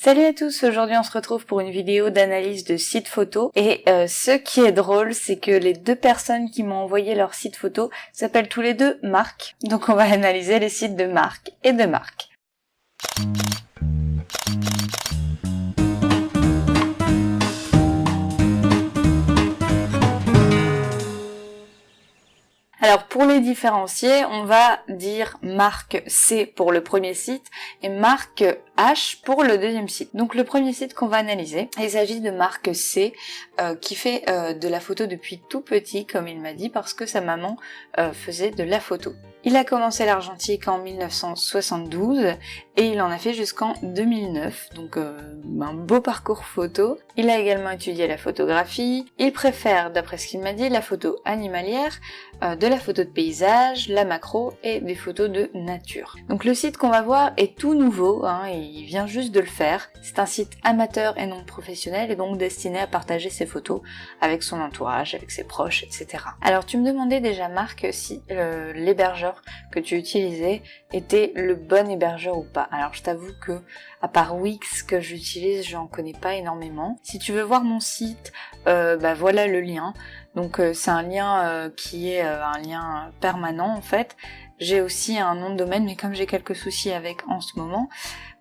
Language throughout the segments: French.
Salut à tous, aujourd'hui on se retrouve pour une vidéo d'analyse de site photo et ce qui est drôle c'est que les deux personnes qui m'ont envoyé leur site photo s'appellent tous les deux Marc. Donc on va analyser les sites de Marc et de Marc. Alors pour les différencier, on va dire Marc C pour le premier site et Marc H pour le deuxième site. Donc le premier site qu'on va analyser, il s'agit de Marc C qui fait de la photo depuis tout petit comme il m'a dit parce que sa maman faisait de la photo. Il a commencé l'argentique en 1972 et il en a fait jusqu'en 2009, donc un beau parcours photo. Il a également étudié la photographie. Il préfère, d'après ce qu'il m'a dit, la photo animalière, de la photo de paysage, la macro et des photos de nature. Donc le site qu'on va voir est tout nouveau, il vient juste de le faire. C'est un site amateur et non professionnel et donc destiné à partager ses photos avec son entourage, avec ses proches, etc. Alors tu me demandais déjà Marc si l'hébergeur que tu utilisais était le bon hébergeur ou pas. Alors je t'avoue que à part Wix que j'utilise, j'en connais pas énormément. Si tu veux voir mon site, voilà le lien. Donc c'est un lien qui est un lien permanent en fait. J'ai aussi un nom de domaine, mais comme j'ai quelques soucis avec en ce moment,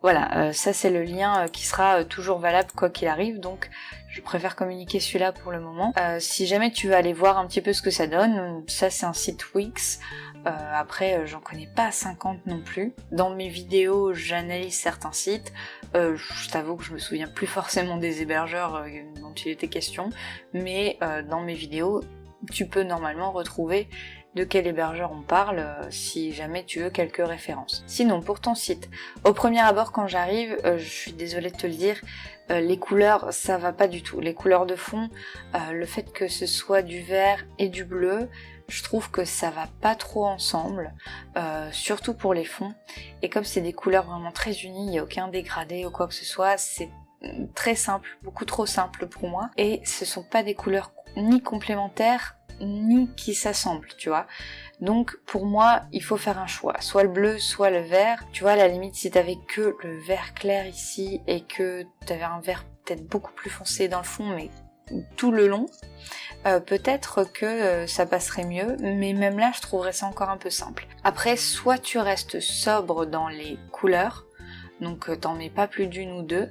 voilà, ça c'est le lien qui sera toujours valable quoi qu'il arrive, donc je préfère communiquer celui-là pour le moment. Si jamais tu veux aller voir un petit peu ce que ça donne, ça c'est un site Wix. Après j'en connais pas 50 non plus. Dans mes vidéos j'analyse certains sites, je t'avoue que je me souviens plus forcément des hébergeurs dont il était question, mais dans mes vidéos tu peux normalement retrouver de quel hébergeur on parle si jamais tu veux quelques références. Sinon pour ton site, au premier abord quand j'arrive, je suis désolée de te le dire, les couleurs ça va pas du tout. Les couleurs de fond, le fait que ce soit du vert et du bleu, je trouve que ça va pas trop ensemble, surtout pour les fonds. Et comme c'est des couleurs vraiment très unies, il n'y a aucun dégradé ou quoi que ce soit, c'est très simple, beaucoup trop simple pour moi. Et ce sont pas des couleurs ni complémentaires, ni qui s'assemblent, tu vois. Donc pour moi, il faut faire un choix, soit le bleu, soit le vert. Tu vois, à la limite, si t'avais que le vert clair ici et que t'avais un vert peut-être beaucoup plus foncé dans le fond, mais tout le long, peut-être que ça passerait mieux, mais même là, je trouverais ça encore un peu simple. Après, soit tu restes sobre dans les couleurs, donc t'en mets pas plus d'une ou deux,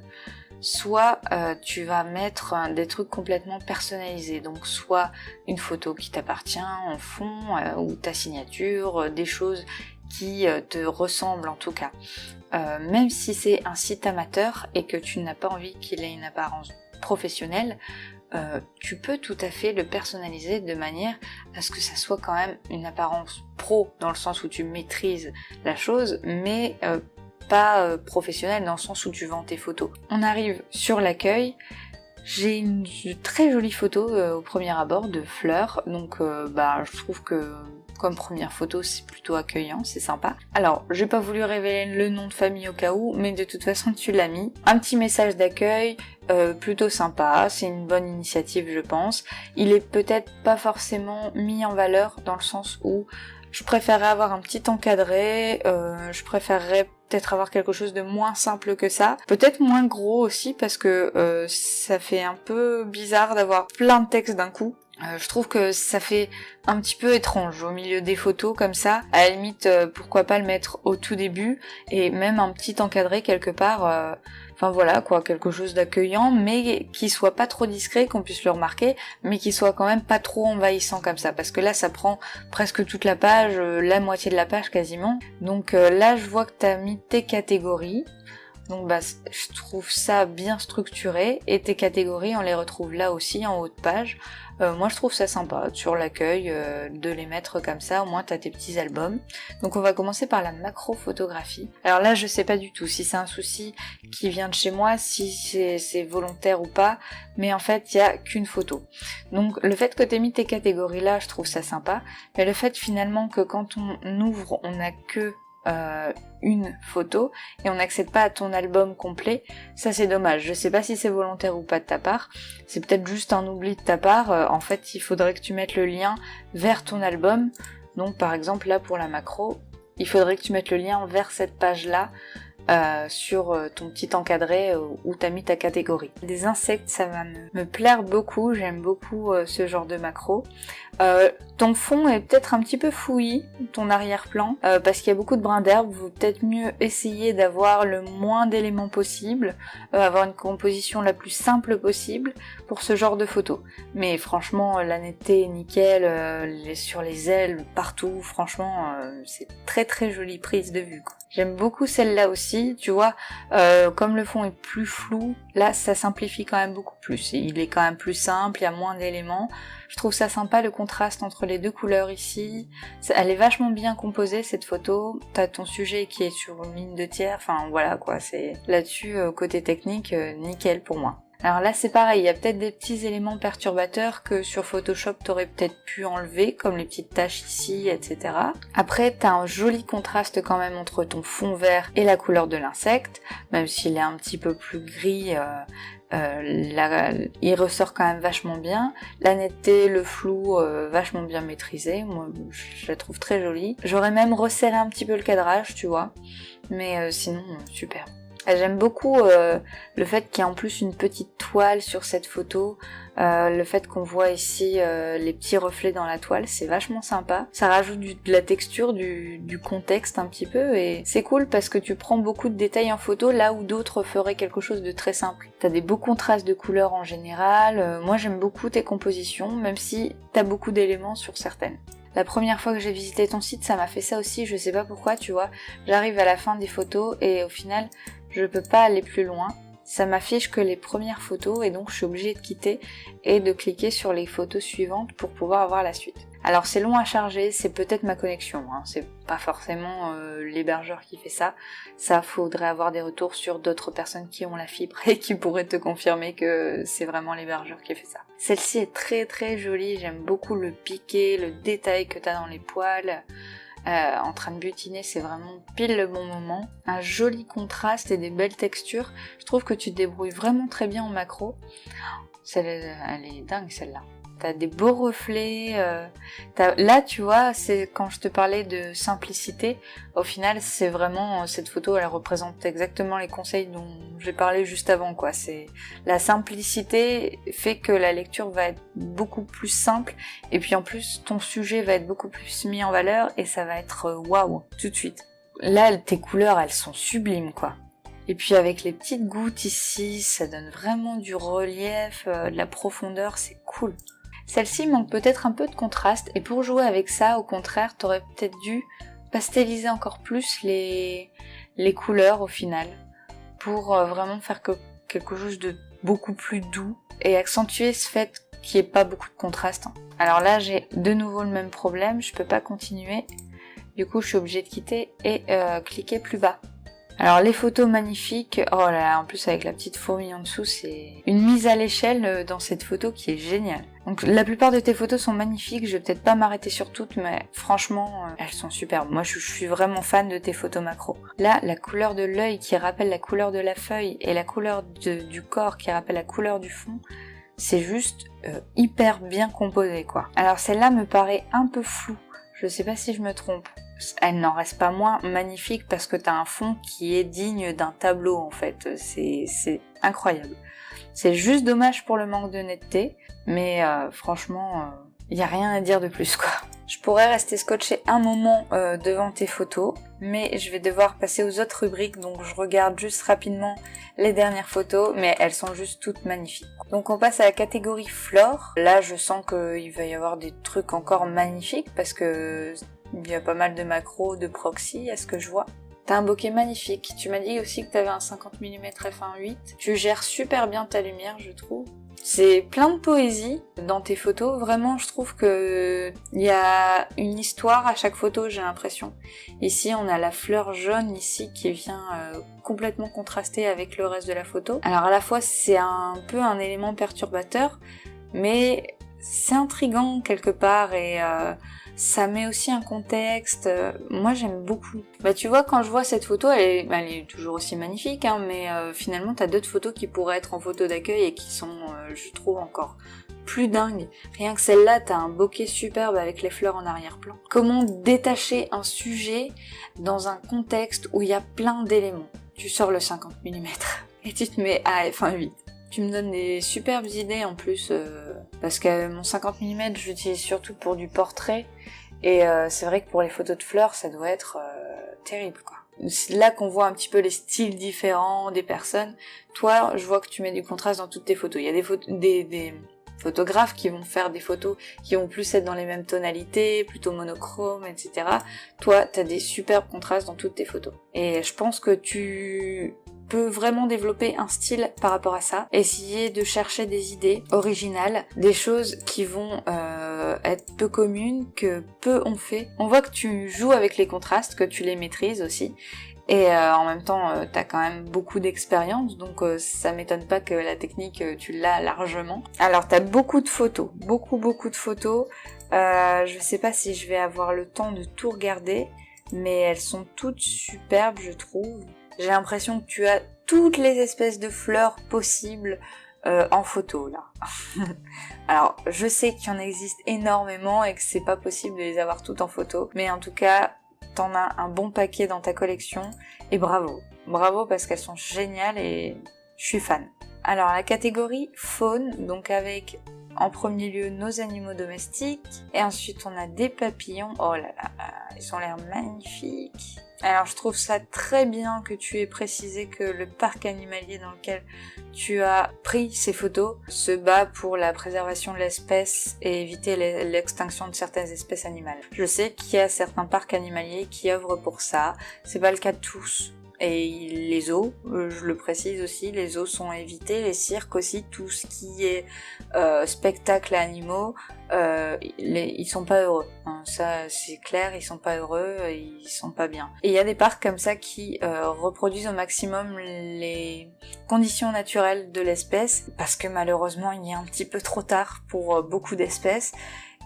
soit tu vas mettre des trucs complètement personnalisés, donc soit une photo qui t'appartient en fond, ou ta signature, des choses qui te ressemblent en tout cas. Même si c'est un site amateur et que tu n'as pas envie qu'il ait une apparence professionnelle, tu peux tout à fait le personnaliser de manière à ce que ça soit quand même une apparence pro, dans le sens où tu maîtrises la chose, mais pas professionnel dans le sens où tu vends tes photos. On arrive sur l'accueil. J'ai une très jolie photo au premier abord de fleurs, donc je trouve que comme première photo c'est plutôt accueillant, c'est sympa. Alors j'ai pas voulu révéler le nom de famille au cas où, mais de toute façon tu l'as mis. Un petit message d'accueil, plutôt sympa, c'est une bonne initiative je pense. Il est peut-être pas forcément mis en valeur dans le sens où je préférerais avoir un petit encadré, je préférerais peut-être avoir quelque chose de moins simple que ça, peut-être moins gros aussi parce que ça fait un peu bizarre d'avoir plein de textes d'un coup. Je trouve que ça fait un petit peu étrange au milieu des photos comme ça. À la limite, pourquoi pas le mettre au tout début et même un petit encadré quelque part. Enfin voilà quoi, quelque chose d'accueillant, mais qui soit pas trop discret, qu'on puisse le remarquer, mais qui soit quand même pas trop envahissant comme ça, parce que là ça prend presque toute la page, la moitié de la page quasiment. Donc là je vois que t'as mis tes catégories. Donc je trouve ça bien structuré et tes catégories on les retrouve là aussi en haut de page. Moi je trouve ça sympa sur l'accueil de les mettre comme ça, au moins t'as tes petits albums. Donc on va commencer par la macro photographie. Alors là je sais pas du tout si c'est un souci qui vient de chez moi, si c'est volontaire ou pas, mais en fait il y a qu'une photo. Donc le fait que t'aies mis tes catégories là, je trouve ça sympa, mais le fait finalement que quand on ouvre on a que une photo et on n'accède pas à ton album complet, ça c'est dommage. Je sais pas si c'est volontaire ou pas de ta part, c'est peut-être juste un oubli de ta part. En fait il faudrait que tu mettes le lien vers ton album. Donc par exemple là pour la macro, il faudrait que tu mettes le lien vers cette page là sur ton petit encadré où t'as mis ta catégorie. Des insectes, ça va me plaire beaucoup, j'aime beaucoup ce genre de macro. Ton fond est peut-être un petit peu fouillis, ton arrière-plan, parce qu'il y a beaucoup de brins d'herbe, vous peut-être mieux essayer d'avoir le moins d'éléments possible, avoir une composition la plus simple possible pour ce genre de photo. Mais franchement, la netteté est nickel, sur les ailes, partout, franchement, c'est très très jolie prise de vue, quoi. J'aime beaucoup celle-là aussi, tu vois, comme le fond est plus flou, là ça simplifie quand même beaucoup plus. Il est quand même plus simple, il y a moins d'éléments. Je trouve ça sympa le contraste entre les deux couleurs ici. Elle est vachement bien composée cette photo. T'as ton sujet qui est sur une ligne de tiers, enfin voilà quoi, c'est là-dessus côté technique, nickel pour moi. Alors là c'est pareil, il y a peut-être des petits éléments perturbateurs que sur Photoshop t'aurais peut-être pu enlever, comme les petites taches ici, etc. Après t'as un joli contraste quand même entre ton fond vert et la couleur de l'insecte, même s'il est un petit peu plus gris, il ressort quand même vachement bien. La netteté, le flou, vachement bien maîtrisé, moi je la trouve très jolie. J'aurais même resserré un petit peu le cadrage, tu vois, mais sinon super. J'aime beaucoup le fait qu'il y ait en plus une petite toile sur cette photo, le fait qu'on voit ici les petits reflets dans la toile, c'est vachement sympa. Ça rajoute de la texture, du contexte un petit peu, et c'est cool parce que tu prends beaucoup de détails en photo là où d'autres feraient quelque chose de très simple. T'as des beaux contrastes de couleurs en général, moi j'aime beaucoup tes compositions, même si t'as beaucoup d'éléments sur certaines. La première fois que j'ai visité ton site, ça m'a fait ça aussi, je sais pas pourquoi, tu vois. J'arrive à la fin des photos et au final, je peux pas aller plus loin. Ça m'affiche que les premières photos et donc je suis obligée de quitter et de cliquer sur les photos suivantes pour pouvoir avoir la suite. Alors c'est long à charger, c'est peut-être ma connexion, hein. C'est pas forcément l'hébergeur qui fait ça. Ça, faudrait avoir des retours sur d'autres personnes qui ont la fibre et qui pourraient te confirmer que c'est vraiment l'hébergeur qui fait ça. Celle-ci est très très jolie, j'aime beaucoup le piqué, le détail que t'as dans les poils. En train de butiner, c'est vraiment pile le bon moment. Un joli contraste et des belles textures. Je trouve que tu te débrouilles vraiment très bien en macro. Elle est dingue celle-là. T'as des beaux reflets. Là, tu vois, c'est quand je te parlais de simplicité. Au final, c'est vraiment cette photo. Elle représente exactement les conseils dont j'ai parlé juste avant, quoi. C'est la simplicité fait que la lecture va être beaucoup plus simple. Et puis en plus, ton sujet va être beaucoup plus mis en valeur et ça va être waouh tout de suite. Là, tes couleurs, elles sont sublimes, quoi. Et puis avec les petites gouttes ici, ça donne vraiment du relief, de la profondeur, c'est cool. Celle-ci manque peut-être un peu de contraste, et pour jouer avec ça, au contraire, t'aurais peut-être dû pasteliser encore plus les couleurs au final, pour vraiment faire quelque chose de beaucoup plus doux, et accentuer ce fait qu'il n'y ait pas beaucoup de contraste. Alors là, j'ai de nouveau le même problème, je peux pas continuer, du coup je suis obligée de quitter et cliquer plus bas. Alors les photos magnifiques, oh là là, en plus avec la petite fourmi en dessous, c'est une mise à l'échelle dans cette photo qui est géniale. Donc la plupart de tes photos sont magnifiques, je vais peut-être pas m'arrêter sur toutes, mais franchement, elles sont superbes. Moi je suis vraiment fan de tes photos macro. Là, la couleur de l'œil qui rappelle la couleur de la feuille et la couleur du corps qui rappelle la couleur du fond, c'est juste hyper bien composé, quoi. Alors celle-là me paraît un peu floue, je sais pas si je me trompe. Elle n'en reste pas moins magnifique parce que t'as un fond qui est digne d'un tableau en fait, c'est incroyable. C'est juste dommage pour le manque de netteté, mais franchement, y a rien à dire de plus, quoi. Je pourrais rester scotché un moment devant tes photos, mais je vais devoir passer aux autres rubriques, donc je regarde juste rapidement les dernières photos, mais elles sont juste toutes magnifiques. Donc on passe à la catégorie flore. Là je sens qu'il va y avoir des trucs encore magnifiques parce que il y a pas mal de macros, de proxy, à ce que je vois. T'as un bokeh magnifique. Tu m'as dit aussi que t'avais un 50 mm f1.8. Tu gères super bien ta lumière, je trouve. C'est plein de poésie dans tes photos. Vraiment, je trouve que il y a une histoire à chaque photo, j'ai l'impression. Ici, on a la fleur jaune ici qui vient complètement contraster avec le reste de la photo. Alors à la fois, c'est un peu un élément perturbateur, mais c'est intriguant quelque part et ça met aussi un contexte. Moi j'aime beaucoup. Bah tu vois, quand je vois cette photo, elle est toujours aussi magnifique, hein, mais finalement t'as d'autres photos qui pourraient être en photo d'accueil et qui sont, je trouve, encore plus dingues. Rien que celle-là, t'as un bokeh superbe avec les fleurs en arrière-plan. Comment détacher un sujet dans un contexte où il y a plein d'éléments? tu sors le 50 mm et tu te mets à f1.8. Tu me donnes des superbes idées en plus, parce que mon 50 mm je l'utilise surtout pour du portrait, et c'est vrai que pour les photos de fleurs ça doit être terrible quoi. C'est là qu'on voit un petit peu les styles différents des personnes. Toi, je vois que tu mets du contraste dans toutes tes photos. Il y a des photographes qui vont faire des photos qui vont plus être dans les mêmes tonalités, plutôt monochrome, etc. Toi, t'as des superbes contrastes dans toutes tes photos. Et je pense que tu peux vraiment développer un style par rapport à ça, essayer de chercher des idées originales, des choses qui vont être peu communes, que peu ont fait. On voit que tu joues avec les contrastes, que tu les maîtrises aussi, et en même temps t'as quand même beaucoup d'expérience, donc ça m'étonne pas que la technique tu l'as largement. Alors t'as beaucoup de photos, beaucoup de photos, je sais pas si je vais avoir le temps de tout regarder, mais elles sont toutes superbes je trouve. J'ai l'impression que tu as toutes les espèces de fleurs possibles en photo là. Alors je sais qu'il y en existe énormément et que c'est pas possible de les avoir toutes en photo, mais en tout cas t'en as un bon paquet dans ta collection et bravo. Bravo parce qu'elles sont géniales et je suis fan. Alors la catégorie faune, donc avec en premier lieu nos animaux domestiques, et ensuite on a des papillons. Oh là là, ils ont l'air magnifiques. Alors je trouve ça très bien que tu aies précisé que le parc animalier dans lequel tu as pris ces photos se bat pour la préservation de l'espèce et éviter l'extinction de certaines espèces animales. Je sais qu'il y a certains parcs animaliers qui œuvrent pour ça, c'est pas le cas de tous. Et les zoos, je le précise aussi, les zoos sont évités, les cirques aussi, tout ce qui est spectacle à animaux, ils sont pas heureux. Hein, ça c'est clair, ils sont pas heureux, ils sont pas bien. Et il y a des parcs comme ça qui reproduisent au maximum les conditions naturelles de l'espèce, parce que malheureusement il est un petit peu trop tard pour beaucoup d'espèces.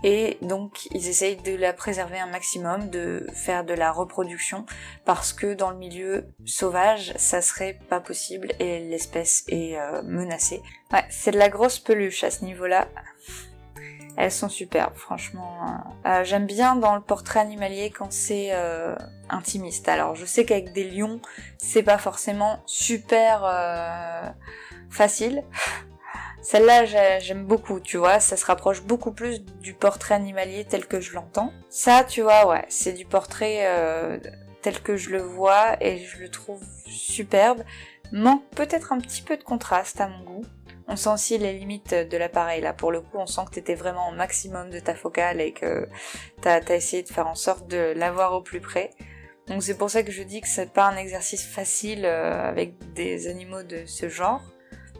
Et donc ils essayent de la préserver un maximum, de faire de la reproduction, parce que dans le milieu sauvage ça serait pas possible et l'espèce est menacée. Ouais, c'est de la grosse peluche à ce niveau-là. Elles sont superbes, franchement. J'aime bien dans le portrait animalier quand c'est intimiste. Alors je sais qu'avec des lions c'est pas forcément super facile. Celle-là, j'aime beaucoup, tu vois, ça se rapproche beaucoup plus du portrait animalier tel que je l'entends. Ça, tu vois, ouais, c'est du portrait tel que je le vois et je le trouve superbe. Manque peut-être un petit peu de contraste à mon goût. On sent aussi les limites de l'appareil, là, pour le coup, on sent que t'étais vraiment au maximum de ta focale et que t'as essayé de faire en sorte de l'avoir au plus près. Donc c'est pour ça que je dis que c'est pas un exercice facile avec des animaux de ce genre.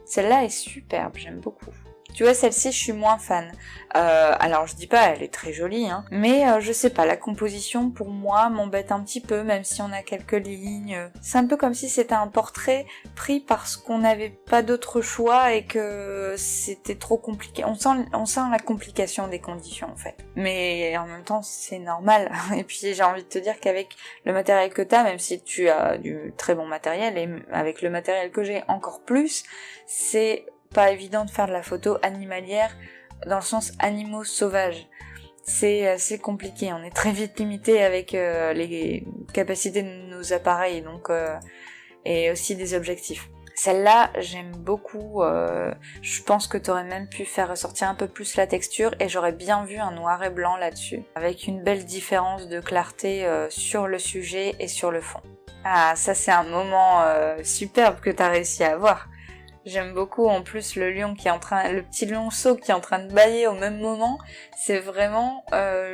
Celle-là est superbe, j'aime beaucoup. Tu vois, celle-ci, je suis moins fan. Alors, je dis pas, elle est très jolie, hein. Mais je sais pas, la composition, pour moi, m'embête un petit peu, même si on a quelques lignes. C'est un peu comme si c'était un portrait pris parce qu'on n'avait pas d'autre choix et que c'était trop compliqué. On sent la complication des conditions, en fait. Mais en même temps, c'est normal. Et puis, j'ai envie de te dire qu'avec le matériel que t'as, même si tu as du très bon matériel, et avec le matériel que j'ai encore plus, c'est pas évident de faire de la photo animalière dans le sens animaux sauvages. C'est assez compliqué, on est très vite limité avec les capacités de nos appareils donc et aussi des objectifs. Celle-là, j'aime beaucoup, je pense que t'aurais même pu faire ressortir un peu plus la texture et j'aurais bien vu un noir et blanc là-dessus, avec une belle différence de clarté sur le sujet et sur le fond. Ah, ça c'est un moment superbe que t'as réussi à avoir. J'aime beaucoup en plus le petit lionceau qui est en train de bâiller au même moment. C'est vraiment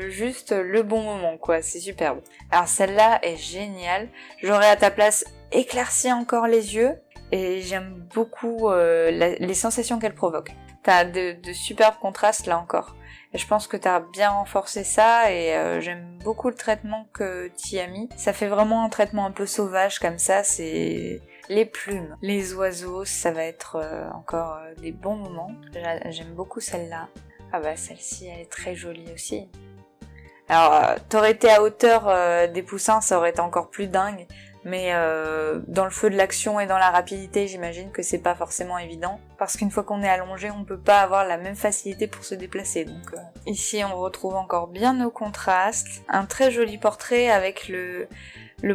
juste le bon moment quoi, c'est superbe. Alors celle-là est géniale. J'aurais à ta place éclairci encore les yeux et j'aime beaucoup les sensations qu'elle provoque. T'as de superbes contrastes là encore. Et je pense que t'as bien renforcé ça et j'aime beaucoup le traitement que t'y as mis. Ça fait vraiment un traitement un peu sauvage comme ça, c'est les plumes, les oiseaux, ça va être encore des bons moments. J'aime beaucoup celle-là. Ah bah celle-ci elle est très jolie aussi. Alors t'aurais été à hauteur des poussins, ça aurait été encore plus dingue. Mais dans le feu de l'action et dans la rapidité, j'imagine que c'est pas forcément évident. Parce qu'une fois qu'on est allongé, on peut pas avoir la même facilité pour se déplacer. Donc ici, on retrouve encore bien nos contrastes. Un très joli portrait avec le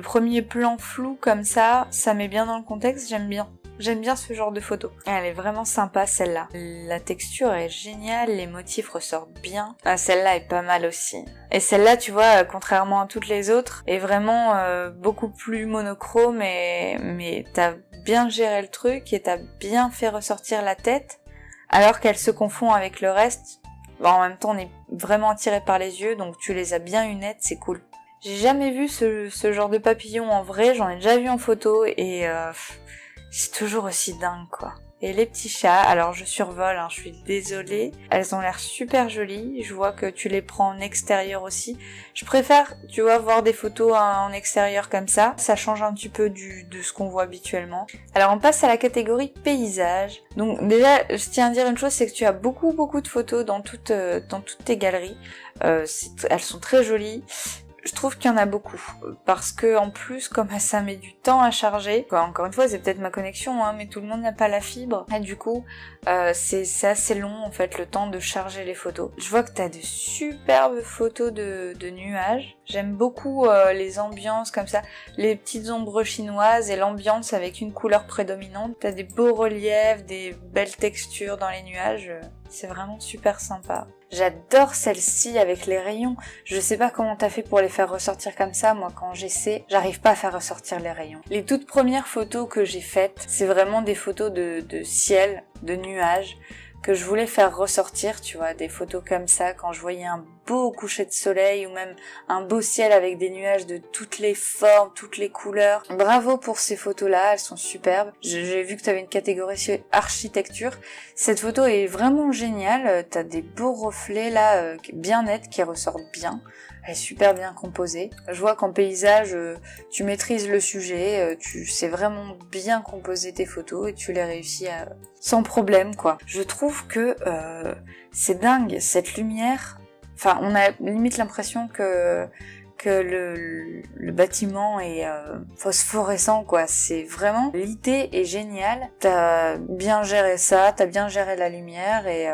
premier plan flou comme ça met bien dans le contexte, j'aime bien. J'aime bien ce genre de photo. Elle est vraiment sympa celle-là. La texture est géniale, les motifs ressortent bien. Ah, celle-là est pas mal aussi. Et celle-là, tu vois, contrairement à toutes les autres, est vraiment beaucoup plus monochrome mais t'as bien géré le truc et t'as bien fait ressortir la tête, alors qu'elle se confond avec le reste. Bon, en même temps, on est vraiment attiré par les yeux, donc tu les as bien eu nettes, c'est cool. J'ai jamais vu ce genre de papillon en vrai, j'en ai déjà vu en photo et c'est toujours aussi dingue quoi. Et les petits chats, alors je survole, je suis désolée, elles ont l'air super jolies, je vois que tu les prends en extérieur aussi. Je préfère, tu vois, voir des photos en extérieur comme ça change un petit peu de ce qu'on voit habituellement. Alors on passe à la catégorie paysage. Donc déjà, je tiens à dire une chose, c'est que tu as beaucoup de photos dans toutes tes galeries. Elles sont très jolies. Je trouve qu'il y en a beaucoup, parce que en plus, comme ça met du temps à charger, encore une fois, c'est peut-être ma connexion, mais tout le monde n'a pas la fibre, et du coup, c'est assez long, en fait, le temps de charger les photos. Je vois que t'as de superbes photos de nuages. J'aime beaucoup les ambiances comme ça, les petites ombres chinoises et l'ambiance avec une couleur prédominante. T'as des beaux reliefs, des belles textures dans les nuages, c'est vraiment super sympa. J'adore celle-ci avec les rayons. Je sais pas comment t'as fait pour les faire ressortir comme ça. Moi, quand j'essaie, j'arrive pas à faire ressortir les rayons. Les toutes premières photos que j'ai faites, c'est vraiment des photos de ciel, de nuages, que je voulais faire ressortir, tu vois, des photos comme ça, quand je voyais un beau coucher de soleil ou même un beau ciel avec des nuages de toutes les formes, toutes les couleurs. Bravo pour ces photos-là, elles sont superbes. J'ai vu que tu avais une catégorie sur architecture. Cette photo est vraiment géniale, t'as des beaux reflets là, bien nets, qui ressortent bien. Elle est super bien composée. Je vois qu'en paysage, tu maîtrises le sujet, tu sais vraiment bien composer tes photos et tu les réussis sans problème, quoi. Je trouve que c'est dingue, cette lumière. Enfin, on a limite l'impression que le bâtiment est phosphorescent, quoi. C'est vraiment, l'idée est géniale. T'as bien géré ça, t'as bien géré la lumière et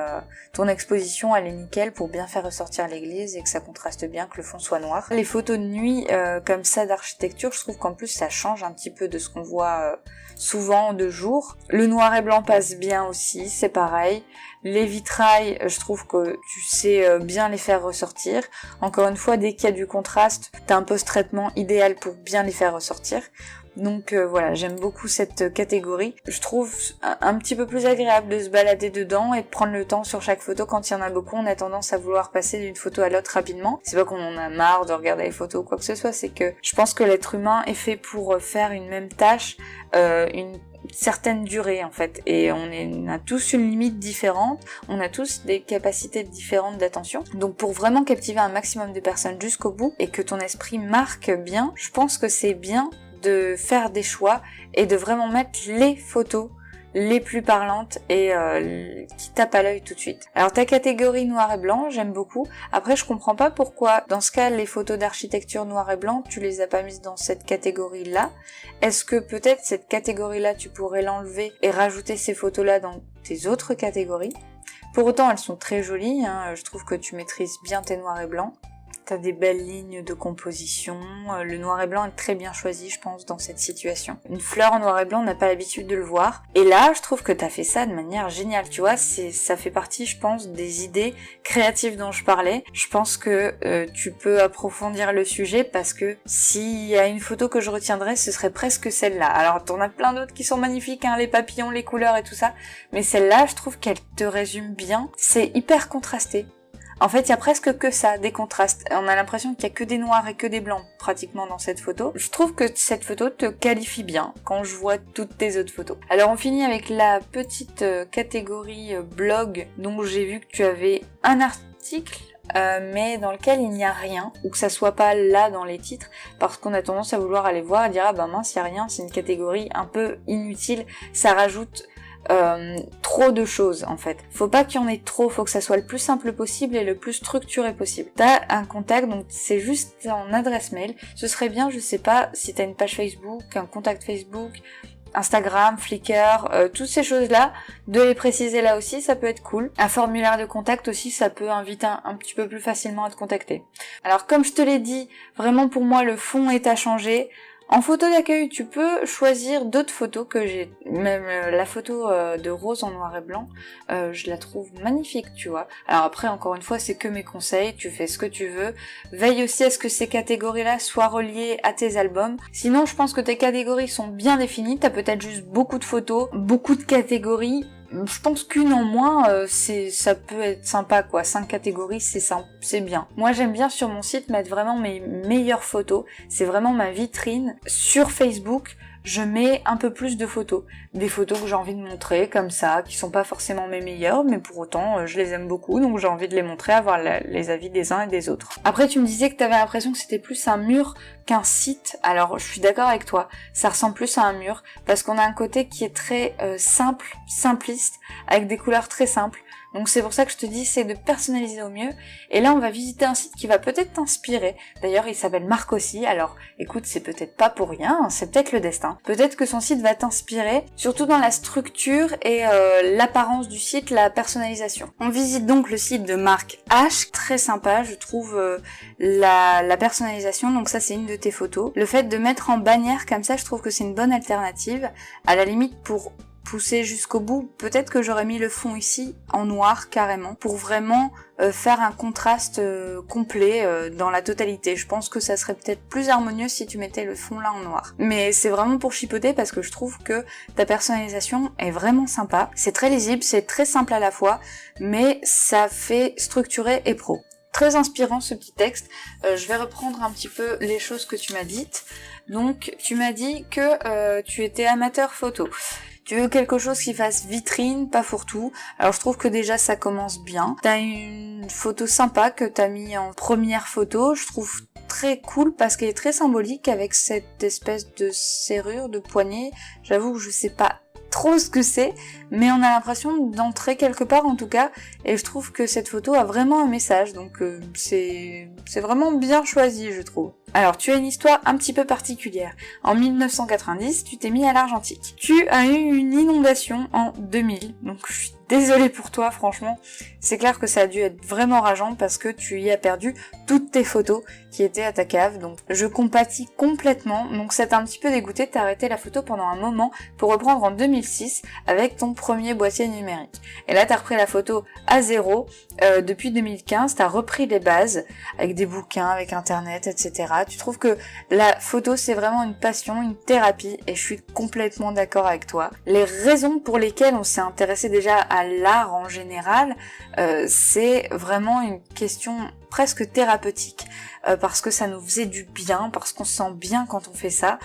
ton exposition elle est nickel pour bien faire ressortir l'église et que ça contraste bien, que le fond soit noir. Les photos de nuit comme ça d'architecture, je trouve qu'en plus ça change un petit peu de ce qu'on voit souvent de jour. Le noir et blanc passe bien aussi, c'est pareil. Les vitrails, je trouve que tu sais bien les faire ressortir. Encore une fois, dès qu'il y a du contraste, t'as un post-traitement idéal pour bien les faire ressortir. Donc voilà, j'aime beaucoup cette catégorie. Je trouve un petit peu plus agréable de se balader dedans et de prendre le temps sur chaque photo. Quand il y en a beaucoup, on a tendance à vouloir passer d'une photo à l'autre rapidement. C'est pas qu'on en a marre de regarder les photos ou quoi que ce soit, c'est que je pense que l'être humain est fait pour faire une même tâche, une certaine durée en fait, et on a tous une limite différente, on a tous des capacités différentes d'attention, donc pour vraiment captiver un maximum de personnes jusqu'au bout et que ton esprit marque bien, je pense que c'est bien de faire des choix et de vraiment mettre les photos les plus parlantes et qui tapent à l'œil tout de suite. Alors ta catégorie noir et blanc, j'aime beaucoup. Après, je comprends pas pourquoi, dans ce cas, les photos d'architecture noir et blanc, tu les as pas mises dans cette catégorie-là. Est-ce que peut-être cette catégorie-là, tu pourrais l'enlever et rajouter ces photos-là dans tes autres catégories? Pour autant, elles sont très jolies, je trouve que tu maîtrises bien tes noirs et blancs. T'as des belles lignes de composition, le noir et blanc est très bien choisi, je pense, dans cette situation. Une fleur en noir et blanc, on n'a pas l'habitude de le voir. Et là, je trouve que t'as fait ça de manière géniale, tu vois, ça fait partie, je pense, des idées créatives dont je parlais. Je pense que tu peux approfondir le sujet parce que s'il y a une photo que je retiendrai, ce serait presque celle-là. Alors, t'en as plein d'autres qui sont magnifiques, les papillons, les couleurs et tout ça, mais celle-là, je trouve qu'elle te résume bien. C'est hyper contrasté. En fait, il y a presque que ça, des contrastes. On a l'impression qu'il y a que des noirs et que des blancs, pratiquement, dans cette photo. Je trouve que cette photo te qualifie bien, quand je vois toutes tes autres photos. Alors, on finit avec la petite catégorie blog, dont j'ai vu que tu avais un article, mais dans lequel il n'y a rien, ou que ça soit pas là dans les titres, parce qu'on a tendance à vouloir aller voir et dire « Ah ben mince, il y a rien, c'est une catégorie un peu inutile, ça rajoute trop de choses en fait. Faut pas qu'il y en ait trop, faut que ça soit le plus simple possible et le plus structuré possible. T'as un contact, donc c'est juste en adresse mail. Ce serait bien, je sais pas, si t'as une page Facebook, un contact Facebook, Instagram, Flickr, toutes ces choses-là, de les préciser là aussi, ça peut être cool. Un formulaire de contact aussi, ça peut inviter un petit peu plus facilement à te contacter. Alors comme je te l'ai dit, vraiment pour moi le fond est à changer. En photo d'accueil, tu peux choisir d'autres photos que j'ai. Même la photo de Rose en noir et blanc, je la trouve magnifique, tu vois. Alors après, encore une fois, c'est que mes conseils, tu fais ce que tu veux. Veille aussi à ce que ces catégories-là soient reliées à tes albums. Sinon, je pense que tes catégories sont bien définies. T'as peut-être juste beaucoup de photos, beaucoup de catégories. Je pense qu'une en moins, ça peut être sympa quoi. 5 catégories, c'est bien. Moi j'aime bien sur mon site mettre vraiment mes meilleures photos. C'est vraiment ma vitrine. Sur Facebook, je mets un peu plus de photos. Des photos que j'ai envie de montrer comme ça, qui sont pas forcément mes meilleures, mais pour autant je les aime beaucoup, donc j'ai envie de les montrer, avoir les avis des uns et des autres. Après tu me disais que t'avais l'impression que c'était plus un mur qu'un site. Alors je suis d'accord avec toi, ça ressemble plus à un mur, parce qu'on a un côté qui est très simple, simpliste, avec des couleurs très simples. Donc c'est pour ça que je te dis, c'est de personnaliser au mieux. Et là, on va visiter un site qui va peut-être t'inspirer. D'ailleurs, il s'appelle Marc aussi. Alors, écoute, c'est peut-être pas pour rien, c'est peut-être le destin. Peut-être que son site va t'inspirer, surtout dans la structure et l'apparence du site, la personnalisation. On visite donc le site de Marc H. Très sympa, je trouve la personnalisation. Donc ça, c'est une de tes photos. Le fait de mettre en bannière comme ça, je trouve que c'est une bonne alternative. À la limite, pour pousser jusqu'au bout, peut-être que j'aurais mis le fond ici en noir carrément pour vraiment faire un contraste complet dans la totalité. Je pense que ça serait peut-être plus harmonieux si tu mettais le fond là en noir. Mais c'est vraiment pour chipoter parce que je trouve que ta personnalisation est vraiment sympa. C'est très lisible, c'est très simple à la fois, mais ça fait structuré et pro. Très inspirant ce petit texte. Je vais reprendre un petit peu les choses que tu m'as dites. Donc tu m'as dit que tu étais amateur photo. Tu veux quelque chose qui fasse vitrine, pas fourre-tout. Alors je trouve que déjà ça commence bien. T'as une photo sympa que t'as mis en première photo. Je trouve très cool parce qu'elle est très symbolique avec cette espèce de serrure, de poignée. J'avoue que je sais pas trop ce que c'est, mais on a l'impression d'entrer quelque part en tout cas, et je trouve que cette photo a vraiment un message, donc c'est vraiment bien choisi je trouve. Alors tu as une histoire un petit peu particulière. En 1990, tu t'es mis à l'argentique. Tu as eu une inondation en 2000, donc je suis désolée pour toi franchement. C'est clair que ça a dû être vraiment rageant parce que tu y as perdu toutes tes photos qui étaient à ta cave, donc je compatis complètement. Donc c'est un petit peu dégoûté de t'arrêter la photo pendant un moment pour reprendre en 2006 avec ton premier boîtier numérique. Et là t'as repris la photo à zéro. Depuis 2015, t'as repris les bases avec des bouquins, avec internet, etc. Tu trouves que la photo c'est vraiment une passion, une thérapie, et je suis complètement d'accord avec toi. Les raisons pour lesquelles on s'est intéressé déjà à l'art en général, c'est vraiment une question presque thérapeutique, parce que ça nous faisait du bien, parce qu'on se sent bien quand on fait ça,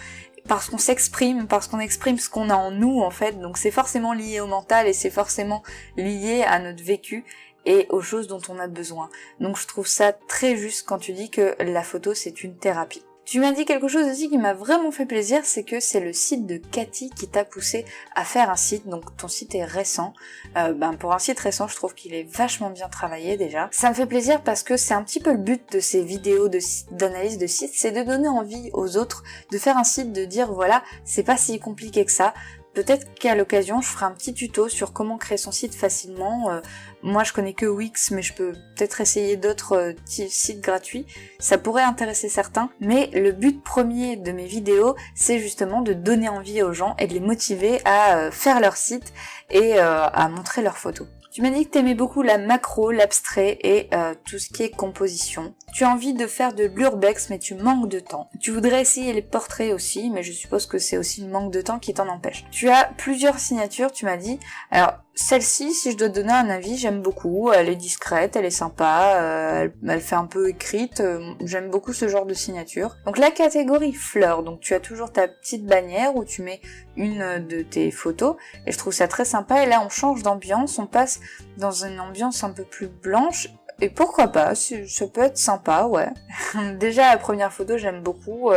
parce qu'on s'exprime, parce qu'on exprime ce qu'on a en nous en fait, donc c'est forcément lié au mental et c'est forcément lié à notre vécu et aux choses dont on a besoin. Donc je trouve ça très juste quand tu dis que la photo c'est une thérapie. Tu m'as dit quelque chose aussi qui m'a vraiment fait plaisir, c'est que c'est le site de Cathy qui t'a poussé à faire un site, donc ton site est récent. Pour un site récent, je trouve qu'il est vachement bien travaillé déjà. Ça me fait plaisir parce que c'est un petit peu le but de ces vidéos d'analyse de site, c'est de donner envie aux autres de faire un site, de dire voilà, c'est pas si compliqué que ça. Peut-être qu'à l'occasion, je ferai un petit tuto sur comment créer son site facilement. Moi, je connais que Wix, mais je peux peut-être essayer d'autres sites gratuits. Ça pourrait intéresser certains. Mais le but premier de mes vidéos, c'est justement de donner envie aux gens et de les motiver à faire leur site et à montrer leurs photos. Tu m'as dit que t'aimais beaucoup la macro, l'abstrait et tout ce qui est composition. Tu as envie de faire de l'urbex mais tu manques de temps. Tu voudrais essayer les portraits aussi, mais je suppose que c'est aussi le manque de temps qui t'en empêche. Tu as plusieurs signatures, tu m'as dit. Alors celle-ci, si je dois te donner un avis, j'aime beaucoup. Elle est discrète, elle est sympa, elle fait un peu écrite. J'aime beaucoup ce genre de signature. Donc la catégorie fleurs, donc tu as toujours ta petite bannière où tu mets une de tes photos et je trouve ça très sympa. Et là on change d'ambiance, on passe dans une ambiance un peu plus blanche. Et pourquoi pas, ça peut être sympa, ouais. Déjà la première photo j'aime beaucoup.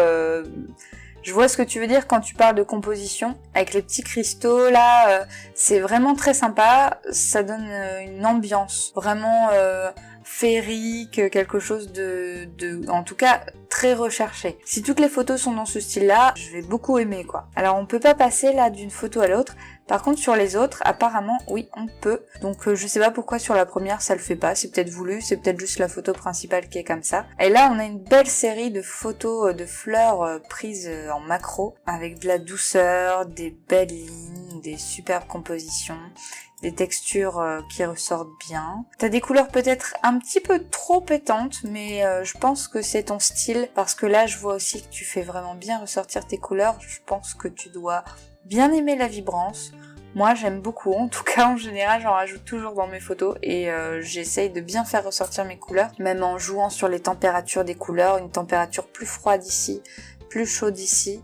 Je vois ce que tu veux dire quand tu parles de composition, avec les petits cristaux là, c'est vraiment très sympa, ça donne une ambiance vraiment féerique, quelque chose en tout cas très recherché. Si toutes les photos sont dans ce style-là, je vais beaucoup aimer quoi. Alors on peut pas passer là d'une photo à l'autre. Par contre sur les autres, apparemment oui on peut. Donc je sais pas pourquoi sur la première ça le fait pas, c'est peut-être voulu, c'est peut-être juste la photo principale qui est comme ça. Et là on a une belle série de photos de fleurs prises en macro, avec de la douceur, des belles lignes, des superbes compositions, des textures qui ressortent bien. T'as des couleurs peut-être un petit peu trop pétantes, mais je pense que c'est ton style, parce que là je vois aussi que tu fais vraiment bien ressortir tes couleurs. Je pense que tu dois bien aimer la vibrance. Moi j'aime beaucoup, en tout cas en général j'en rajoute toujours dans mes photos et j'essaye de bien faire ressortir mes couleurs, même en jouant sur les températures des couleurs, une température plus froide ici, plus chaude ici.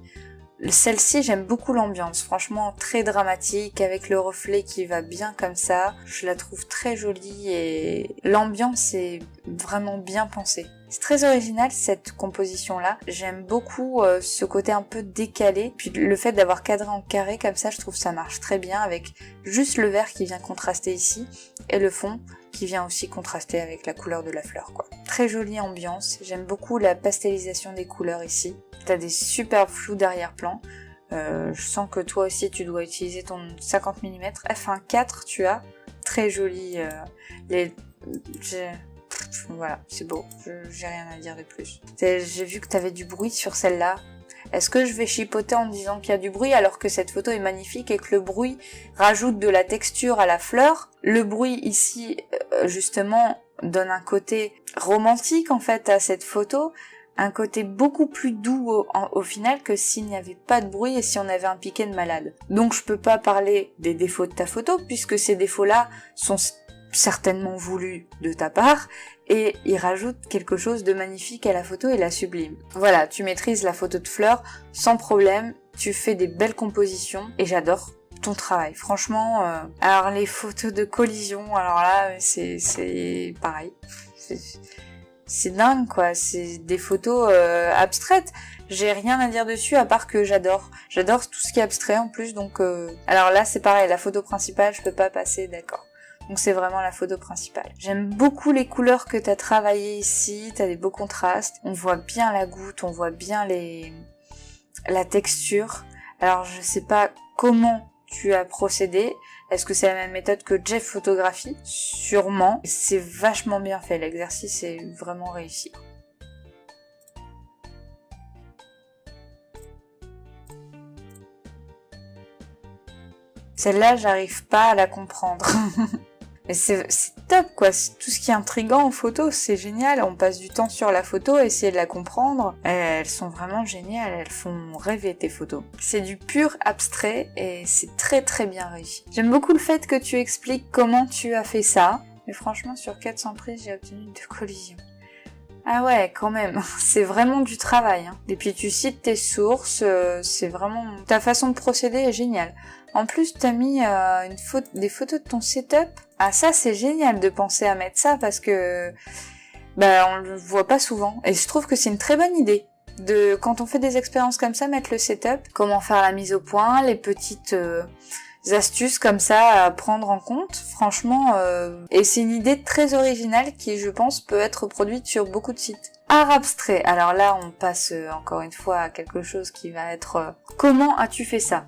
Celle-ci, j'aime beaucoup l'ambiance, franchement très dramatique, avec le reflet qui va bien comme ça. Je la trouve très jolie et l'ambiance est vraiment bien pensée. C'est très original cette composition-là. J'aime beaucoup ce côté un peu décalé. Puis le fait d'avoir cadré en carré comme ça, je trouve ça marche très bien avec juste le vert qui vient contraster ici et le fond qui vient aussi contraster avec la couleur de la fleur, quoi. Très jolie ambiance. J'aime beaucoup la pastelisation des couleurs ici. T'as des superbes flous d'arrière-plan. Je sens que toi aussi tu dois utiliser ton 50 mm. f1.4 tu as. Très joli. Voilà, c'est beau. J'ai rien à dire de plus. J'ai vu que t'avais du bruit sur celle-là. Est-ce que je vais chipoter en disant qu'il y a du bruit alors que cette photo est magnifique et que le bruit rajoute de la texture à la fleur? Le bruit ici, justement, donne un côté romantique en fait à cette photo. Un côté beaucoup plus doux au final que s'il n'y avait pas de bruit et si on avait un piquet de malade. Donc je peux pas parler des défauts de ta photo puisque ces défauts-là sont certainement voulus de ta part et ils rajoutent quelque chose de magnifique à la photo et la sublime. Voilà, tu maîtrises la photo de fleurs sans problème, tu fais des belles compositions et j'adore ton travail. Franchement, alors les photos de collision, alors là c'est pareil. C'est dingue quoi, c'est des photos abstraites. J'ai rien à dire dessus à part que j'adore. J'adore tout ce qui est abstrait en plus, donc alors là c'est pareil, la photo principale je peux pas passer, d'accord. Donc c'est vraiment la photo principale. J'aime beaucoup les couleurs que t'as travaillées ici, t'as des beaux contrastes. On voit bien la goutte, on voit bien la texture. Alors je sais pas comment tu as procédé. Est-ce que c'est la même méthode que Jeff Photographie? Sûrement. C'est vachement bien fait, l'exercice est vraiment réussi. Celle-là, j'arrive pas à la comprendre. Mais c'est top quoi, tout ce qui est intriguant en photo, c'est génial, on passe du temps sur la photo, essayer de la comprendre, elles sont vraiment géniales, elles font rêver tes photos. C'est du pur abstrait et c'est très très bien réussi. J'aime beaucoup le fait que tu expliques comment tu as fait ça, mais franchement sur 400 prises j'ai obtenu 2 collisions. Ah ouais, quand même, c'est vraiment du travail. Hein. Et puis tu cites tes sources, c'est vraiment... Ta façon de procéder est géniale. En plus, t'as mis des photos de ton setup. Ah ça, c'est génial de penser à mettre ça parce que on le voit pas souvent. Et je trouve que c'est une très bonne idée de, quand on fait des expériences comme ça, mettre le setup, comment faire la mise au point, les petites astuces comme ça à prendre en compte. Franchement, et c'est une idée très originale qui, je pense, peut être produite sur beaucoup de sites. Art abstrait. Alors là, on passe encore une fois à quelque chose qui va être comment as-tu fait ça?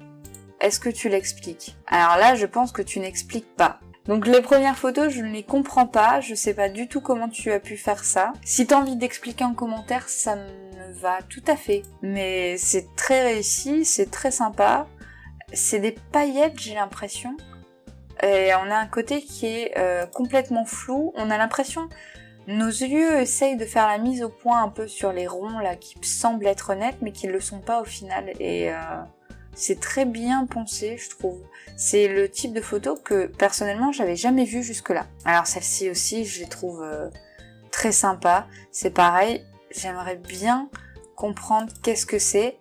Est-ce que tu l'expliques? Alors là, je pense que tu n'expliques pas. Donc les premières photos, je ne les comprends pas, je sais pas du tout comment tu as pu faire ça. Si t'as envie d'expliquer en commentaire, ça me va tout à fait. Mais c'est très réussi, c'est très sympa. C'est des paillettes, j'ai l'impression. Et on a un côté qui est complètement flou. On a l'impression... Nos yeux essayent de faire la mise au point un peu sur les ronds là qui semblent être nets mais qui ne le sont pas au final. Et... c'est très bien pensé, je trouve. C'est le type de photo que, personnellement, j'avais jamais vu jusque-là. Alors celle-ci aussi, je les trouve très sympa. C'est pareil, j'aimerais bien comprendre qu'est-ce que c'est.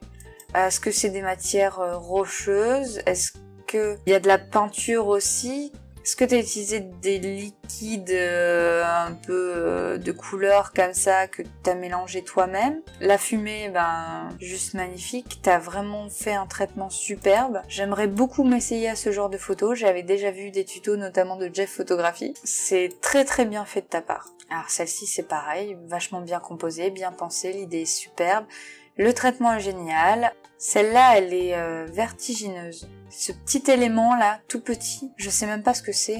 Est-ce que c'est des matières rocheuses? Est-ce qu'il y a de la peinture aussi? Est-ce que tu as utilisé des liquides un peu de couleur comme ça que tu as mélangé toi-même? La fumée, juste magnifique. Tu as vraiment fait un traitement superbe. J'aimerais beaucoup m'essayer à ce genre de photos. J'avais déjà vu des tutos, notamment de Jeff Photographie. C'est très très bien fait de ta part. Alors celle-ci, c'est pareil, vachement bien composée, bien pensée, l'idée est superbe. Le traitement est génial. Celle-là, elle est vertigineuse. Ce petit élément là, tout petit, je sais même pas ce que c'est.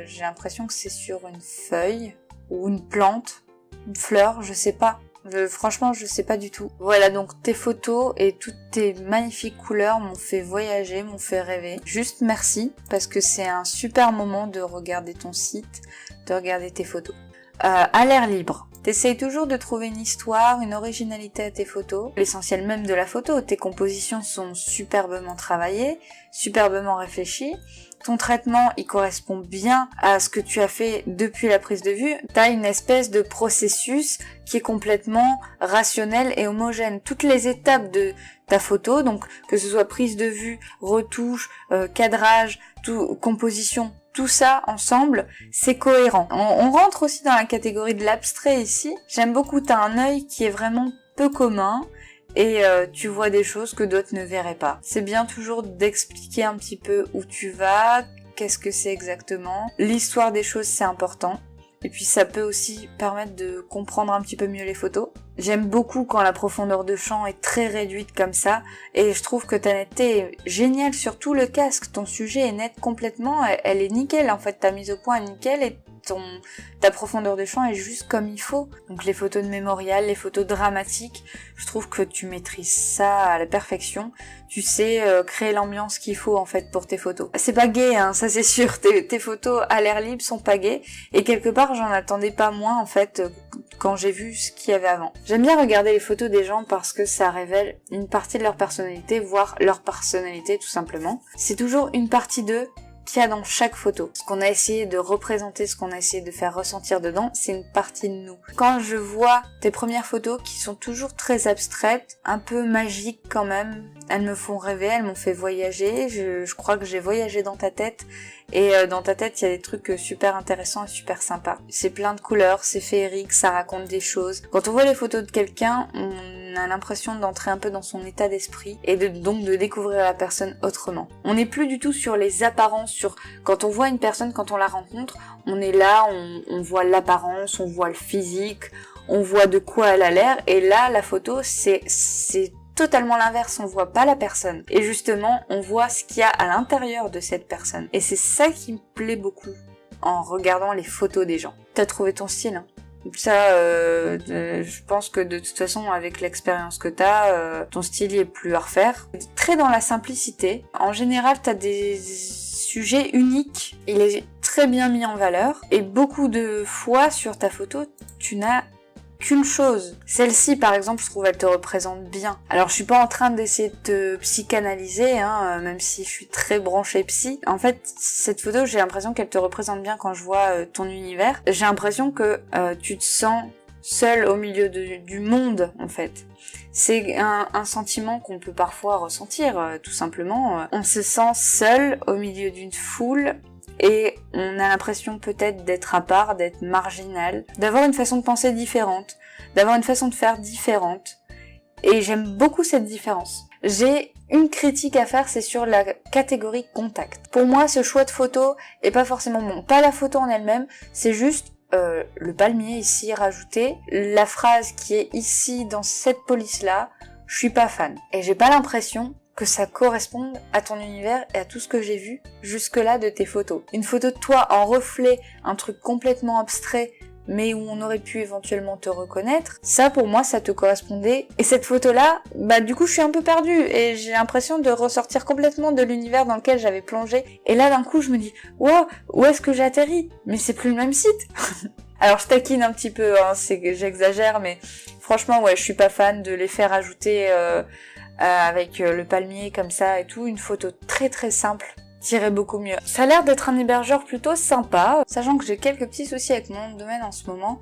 J'ai l'impression que c'est sur une feuille ou une plante, une fleur, je sais pas. Franchement, je sais pas du tout. Voilà, donc tes photos et toutes tes magnifiques couleurs m'ont fait voyager, m'ont fait rêver. Juste merci, parce que c'est un super moment de regarder ton site, de regarder tes photos. À l'air libre. T'essayes toujours de trouver une histoire, une originalité à tes photos, l'essentiel même de la photo. Tes compositions sont superbement travaillées, superbement réfléchies. Ton traitement, il correspond bien à ce que tu as fait depuis la prise de vue. T'as une espèce de processus qui est complètement rationnel et homogène. Toutes les étapes de ta photo, donc que ce soit prise de vue, retouche, cadrage, composition, tout ça ensemble, c'est cohérent. On rentre aussi dans la catégorie de l'abstrait ici. J'aime beaucoup, t'as un œil qui est vraiment peu commun et tu vois des choses que d'autres ne verraient pas. C'est bien toujours d'expliquer un petit peu où tu vas, qu'est-ce que c'est exactement. L'histoire des choses, c'est important. Et puis ça peut aussi permettre de comprendre un petit peu mieux les photos. J'aime beaucoup quand la profondeur de champ est très réduite comme ça, et je trouve que ta netteté est géniale sur tout le casque. Ton sujet est net complètement, elle est nickel en fait, ta mise au point est nickel et ta profondeur de champ est juste comme il faut. Donc les photos de mémorial, les photos dramatiques, je trouve que tu maîtrises ça à la perfection. Tu sais créer l'ambiance qu'il faut en fait pour tes photos. C'est pas gay, hein, ça c'est sûr. Tes photos à l'air libre sont pas gaies, et quelque part j'en attendais pas moins en fait quand j'ai vu ce qu'il y avait avant. J'aime bien regarder les photos des gens parce que ça révèle une partie de leur personnalité, voire leur personnalité tout simplement. C'est toujours une partie d'eux qu'il y a dans chaque photo. Ce qu'on a essayé de représenter, ce qu'on a essayé de faire ressentir dedans, c'est une partie de nous. Quand je vois tes premières photos qui sont toujours très abstraites, un peu magiques quand même, elles me font rêver, elles m'ont fait voyager, je crois que j'ai voyagé dans ta tête, et dans ta tête il y a des trucs super intéressants et super sympas. C'est plein de couleurs, c'est féerique, ça raconte des choses. Quand on voit les photos de quelqu'un, on a l'impression d'entrer un peu dans son état d'esprit et donc de découvrir la personne autrement. On n'est plus du tout sur les apparences, sur quand on voit une personne, quand on la rencontre, on est là, on voit l'apparence, on voit le physique, on voit de quoi elle a l'air, et là la photo c'est totalement l'inverse, on voit pas la personne. Et justement, on voit ce qu'il y a à l'intérieur de cette personne. Et c'est ça qui me plaît beaucoup en regardant les photos des gens. T'as trouvé ton style, hein. Ça, je pense que de toute façon, avec l'expérience que t'as, ton style il est plus à refaire. Très dans la simplicité. En général, t'as des sujets uniques. Il est très bien mis en valeur. Et beaucoup de fois, sur ta photo, tu n'as qu'une chose. Celle-ci, par exemple, je trouve, elle te représente bien. Alors, je suis pas en train d'essayer de te psychanalyser, même si je suis très branchée psy. En fait, cette photo, j'ai l'impression qu'elle te représente bien quand je vois ton univers. J'ai l'impression que tu te sens seul au milieu du monde, en fait. C'est un sentiment qu'on peut parfois ressentir, tout simplement. On se sent seul au milieu d'une foule, et on a l'impression peut-être d'être à part, d'être marginal, d'avoir une façon de penser différente, d'avoir une façon de faire différente. Et j'aime beaucoup cette différence. J'ai une critique à faire, c'est sur la catégorie contact. Pour moi, ce choix de photo est pas forcément bon. Pas la photo en elle-même, c'est juste le palmier ici rajouté, la phrase qui est ici dans cette police-là, je suis pas fan. Et j'ai pas l'impression que ça corresponde à ton univers et à tout ce que j'ai vu jusque-là de tes photos. Une photo de toi en reflet, un truc complètement abstrait, mais où on aurait pu éventuellement te reconnaître, ça pour moi ça te correspondait. Et cette photo-là, du coup je suis un peu perdue et j'ai l'impression de ressortir complètement de l'univers dans lequel j'avais plongé. Et là d'un coup je me dis, wow, où est-ce que j'atterris? Mais c'est plus le même site. Alors je taquine un petit peu, c'est que j'exagère, mais franchement ouais, je suis pas fan de les faire ajouter avec le palmier comme ça et tout. Une photo très très simple tirait beaucoup mieux. Ça a l'air d'être un hébergeur plutôt sympa, sachant que j'ai quelques petits soucis avec mon domaine en ce moment.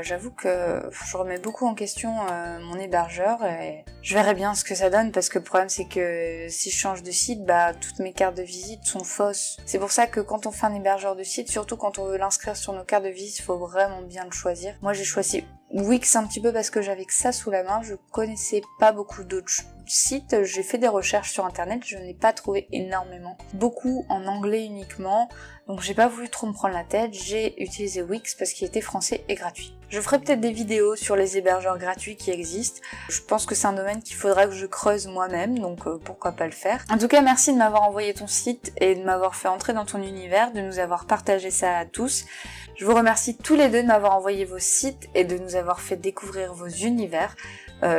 J'avoue que je remets beaucoup en question mon hébergeur et je verrai bien ce que ça donne parce que le problème c'est que si je change de site, bah toutes mes cartes de visite sont fausses. C'est pour ça que quand on fait un hébergeur de site, surtout quand on veut l'inscrire sur nos cartes de visite, il faut vraiment bien le choisir. Moi j'ai choisi Wix un petit peu parce que j'avais que ça sous la main, je connaissais pas beaucoup d'autres sites, j'ai fait des recherches sur internet, je n'ai pas trouvé énormément. Beaucoup en anglais uniquement, donc j'ai pas voulu trop me prendre la tête, j'ai utilisé Wix parce qu'il était français et gratuit. Je ferai peut-être des vidéos sur les hébergeurs gratuits qui existent, je pense que c'est un domaine qu'il faudra que je creuse moi-même, donc pourquoi pas le faire. En tout cas, merci de m'avoir envoyé ton site et de m'avoir fait entrer dans ton univers, de nous avoir partagé ça à tous. Je vous remercie tous les deux de m'avoir envoyé vos sites et de nous avoir fait découvrir vos univers.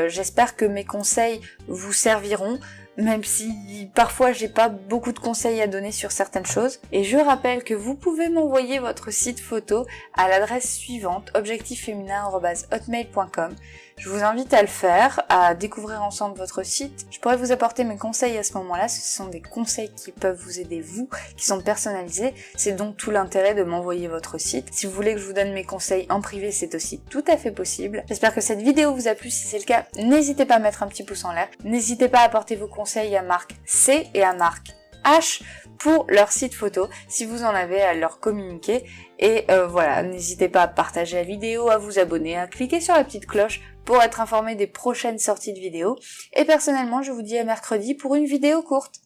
J'espère que mes conseils vous serviront, même si parfois j'ai pas beaucoup de conseils à donner sur certaines choses. Et je rappelle que vous pouvez m'envoyer votre site photo à l'adresse suivante, objectifsféminin@hotmail.com. Je vous invite à le faire, à découvrir ensemble votre site. Je pourrais vous apporter mes conseils à ce moment-là, ce sont des conseils qui peuvent vous aider vous, qui sont personnalisés. C'est donc tout l'intérêt de m'envoyer votre site. Si vous voulez que je vous donne mes conseils en privé, c'est aussi tout à fait possible. J'espère que cette vidéo vous a plu, si c'est le cas, n'hésitez pas à mettre un petit pouce en l'air. N'hésitez pas à apporter vos conseils à Marc C et à Marc H pour leur site photo, si vous en avez à leur communiquer. Et voilà, n'hésitez pas à partager la vidéo, à vous abonner, à cliquer sur la petite cloche pour être informé des prochaines sorties de vidéos. Et personnellement, je vous dis à mercredi pour une vidéo courte.